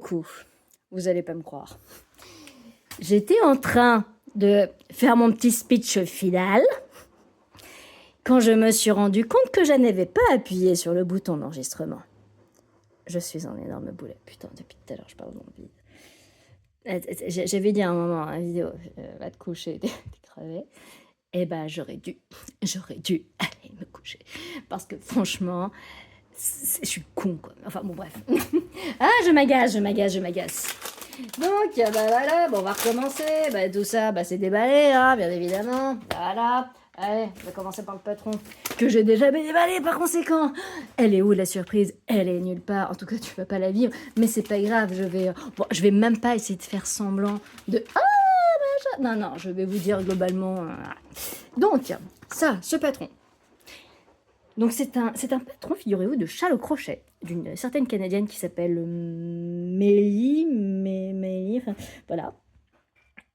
coup, vous allez pas me croire. J'étais en train de faire mon petit speech final quand je me suis rendu compte que je n'avais pas appuyé sur le bouton d'enregistrement. Je suis en énorme boulet. Putain, depuis tout à l'heure, je parle dans le vide. J'avais dit à un moment, la vidéo, va te coucher, t'es crevé. Eh ben, j'aurais dû aller me coucher. Parce que franchement, je suis con, quoi. Enfin, bon, bref. Ah, je m'agace. Donc, bah voilà, bon, on va recommencer. Bah, tout ça, bah, c'est déballé, hein, bien évidemment. Voilà. Allez, on va commencer par le patron, que j'ai déjà déballé par conséquent. Elle est où la surprise? Elle est nulle part. En tout cas, tu vas pas la vivre. Mais c'est pas grave, je vais même pas essayer de faire semblant de... Ah, machin. Non, je vais vous dire globalement... Donc, ça, ce patron. Donc c'est un patron, figurez-vous, de châle au crochet, d'une certaine Canadienne qui s'appelle Mélie, enfin, voilà.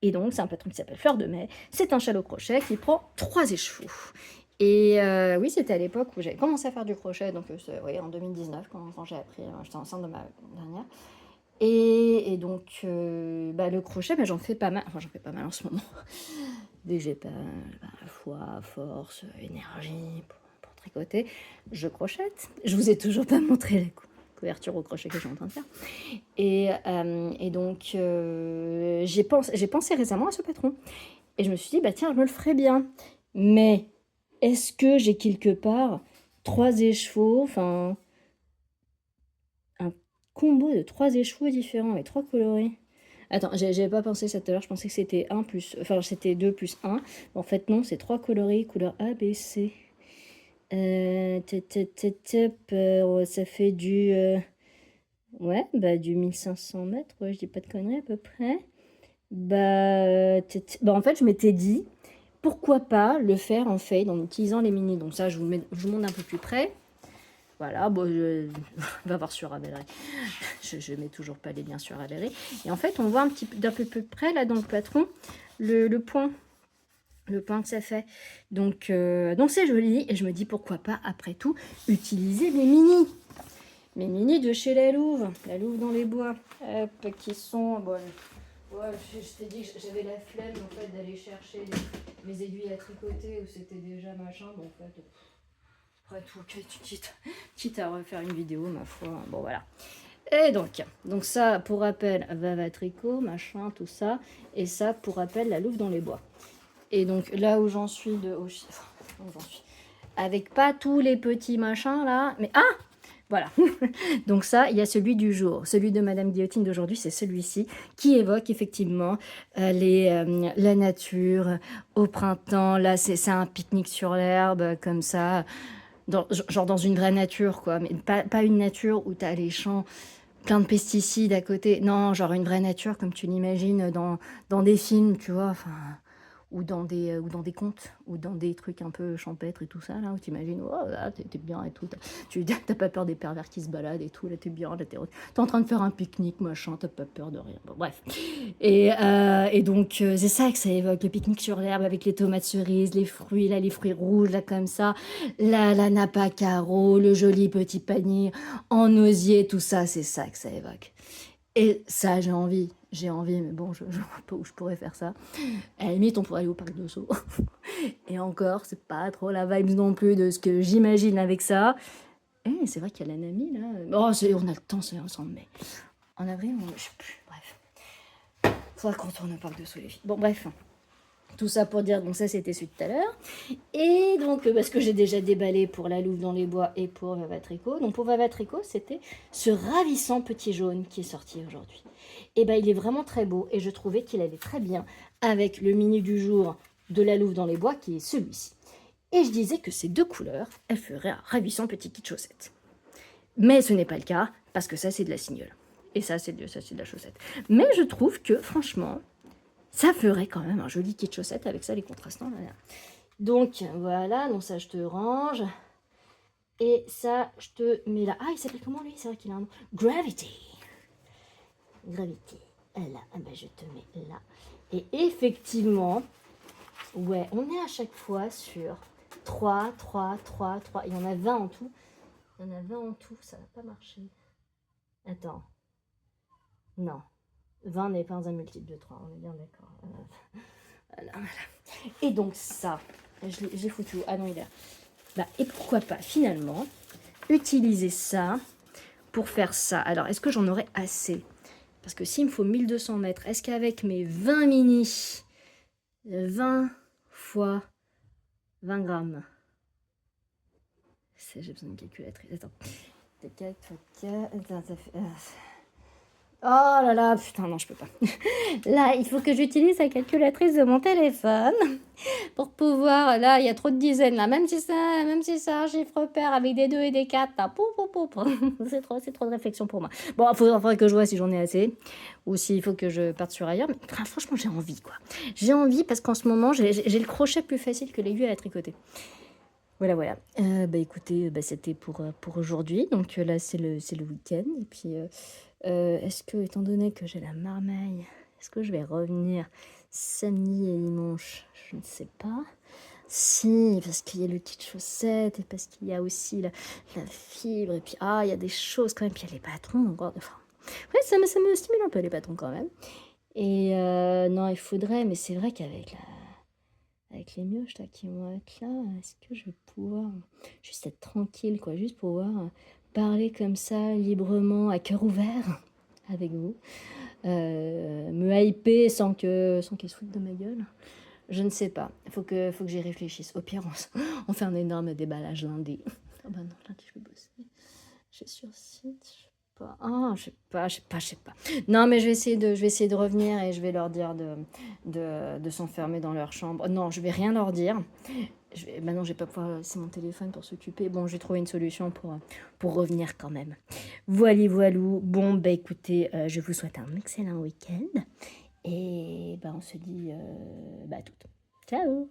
Et donc c'est un patron qui s'appelle Fleur de Mai. C'est un châle au crochet qui prend 3 écheveaux. Et oui, c'était à l'époque où j'avais commencé à faire du crochet, donc oui, en 2019, quand j'ai appris, j'étais enceinte de ma dernière. Et donc, le crochet, j'en fais pas mal, enfin j'en fais pas mal en ce moment. Dès que j'ai pas la foi, force, énergie pour tricoter, je crochette. Je vous ai toujours pas montré la couverture au crochet que je suis en train de faire. Et donc, j'ai pensé récemment à ce patron. Et je me suis dit, bah tiens, je me le ferais bien. Mais est-ce que j'ai quelque part 3 écheveaux, enfin, un combo de 3 écheveaux différents et 3 coloris? Attends, j'avais pas pensé ça tout à l'heure, je pensais que c'était 1 plus... Enfin, c'était 2 plus 1. En fait, non, c'est 3 coloris, couleur A, B, C. Ça fait du... ouais, du 1500 mètres, ouais, je dis pas de conneries à peu près. En fait, je m'étais dit, pourquoi pas le faire en fade en utilisant les mini. Donc ça, je vous montre un peu plus près. Voilà, bon, va voir sur Ravelry. Je mets toujours pas les liens sur Ravelry. Et en fait, on voit un petit peu d'un peu plus près, là, dans le patron, le point. Le point que ça fait. Donc c'est joli. Et je me dis, pourquoi pas, après tout, utiliser les mini. Mes mini de chez La Louve dans les bois. Hop, qui sont... Bon, ouais, je t'ai dit que j'avais la flemme, en fait, d'aller chercher mes aiguilles à tricoter, où c'était déjà machin. Bon, en fait... Après tout, quitte à refaire une vidéo, ma foi. Bon, voilà. Et donc ça, pour rappel, Vava Tricot, machin, tout ça. Et ça, pour rappel, La Louve dans les bois. Et donc, là où j'en suis avec pas tous les petits machins, là. Mais, voilà. Donc ça, il y a celui du jour. Celui de Madame Guillotine d'aujourd'hui, c'est celui-ci, qui évoque effectivement la nature au printemps. Là, c'est un pique-nique sur l'herbe, comme ça. Genre dans une vraie nature, quoi. Mais pas une nature où tu as les champs plein de pesticides à côté. Non, genre une vraie nature comme tu l'imagines dans des films, tu vois. Enfin, ou dans des contes, ou dans des trucs un peu champêtres et tout ça, là, où t'imagines, oh, là, t'es bien et tout. T'as pas peur des pervers qui se baladent et tout, là, t'es bien, là, t'es en train de faire un pique-nique, machin, t'as pas peur de rien. Bon, bref. Et donc, c'est ça que ça évoque, le pique-nique sur l'herbe avec les tomates cerises, les fruits, là, les fruits rouges, là, comme ça, la nappe à carreaux, le joli petit panier en osier, tout ça, c'est ça que ça évoque. Et ça, j'ai envie, mais bon, je vois pas où je pourrais faire ça. À la limite, on pourrait aller au parc de Sceaux. Et encore, c'est pas trop la vibe non plus de ce que j'imagine avec ça. Et c'est vrai qu'il y a la Nami, là. Oh, on a le temps, c'est ensemble, mais en avril, je sais plus, bref. Faudra qu'on retourne au parc de Sceaux, les filles. Bon, bref. Tout ça pour dire, donc ça c'était celui de tout à l'heure. Et donc, parce que j'ai déjà déballé pour La Louve dans les bois et pour Vava Tricot. Donc pour Vava Tricot, c'était ce ravissant petit jaune qui est sorti aujourd'hui. Et il est vraiment très beau et je trouvais qu'il allait très bien avec le mini du jour de La Louve dans les bois qui est celui-ci. Et je disais que ces 2 couleurs, elles feraient un ravissant petit kit chaussette. Mais ce n'est pas le cas parce que ça c'est de la signole. Et ça c'est de la chaussette. Mais je trouve que franchement, ça ferait quand même un joli kit de chaussettes avec ça, les contrastants. Là. Donc, voilà. Donc, ça, je te range. Et ça, je te mets là. Ah, il s'appelle comment, lui? C'est vrai qu'il a un nom. Gravity. Gravity. Là. Je te mets là. Et effectivement, ouais, on est à chaque fois sur 3. Il y en a 20 en tout. Ça va pas marcher. Attends. Non. 20 n'est pas un multiple de 3, on est bien d'accord. Voilà, voilà. Et donc ça, j'ai foutu. Ah non, il est là. Bah, et pourquoi pas, finalement, utiliser ça pour faire ça. Alors, est-ce que j'en aurai assez? Parce que s'il me faut 1200 mètres, est-ce qu'avec mes 20 mini, 20 fois 20 grammes, j'ai besoin d'une calculatrice. Attends. 4 fois 4. Attends, ça fait. Oh là là, putain, non, je peux pas. Là, il faut que j'utilise la calculatrice de mon téléphone pour pouvoir. Là, il y a trop de dizaines là. Même si c'est un chiffre pair avec des 2 et des 4, là, c'est trop de réflexion pour moi. Bon, il faudrait que je vois si j'en ai assez ou s'il faut que je parte sur ailleurs. Mais enfin, franchement, j'ai envie, quoi. J'ai envie parce qu'en ce moment, j'ai le crochet plus facile que l'aiguille à la tricoter. Voilà, voilà. Bah écoutez, c'était pour aujourd'hui. Donc là, c'est le week-end. Et puis, est-ce que, étant donné que j'ai la marmaille, est-ce que je vais revenir samedi et dimanche? Je ne sais pas. Si, parce qu'il y a les petites chaussettes et parce qu'il y a aussi la fibre. Et puis, il y a des choses quand même. Puis il y a les patrons encore. Enfin, ouais, ça me stimule un peu les patrons quand même. Et non, il faudrait, mais c'est vrai qu'avec avec les mioches là, qui vont être là, est-ce que je vais pouvoir juste être tranquille, quoi, juste pouvoir parler comme ça, librement, à cœur ouvert, avec vous, me hyper sans qu'elle se foute de ma gueule. Je ne sais pas, faut que j'y réfléchisse. Au pire, on fait un énorme déballage lundi. Ah bah non, lundi je vais bosser. Je suis sur site, je sais pas. Non, mais je vais essayer de revenir et je vais leur dire de s'enfermer dans leur chambre. Non, je vais rien leur dire. Maintenant, je vais pas pouvoir laisser mon téléphone pour s'occuper. Bon, j'ai trouvé une solution pour revenir quand même. Voilou. Bon, bah écoutez, je vous souhaite un excellent week-end. Et bah on se dit à toutes. Ciao!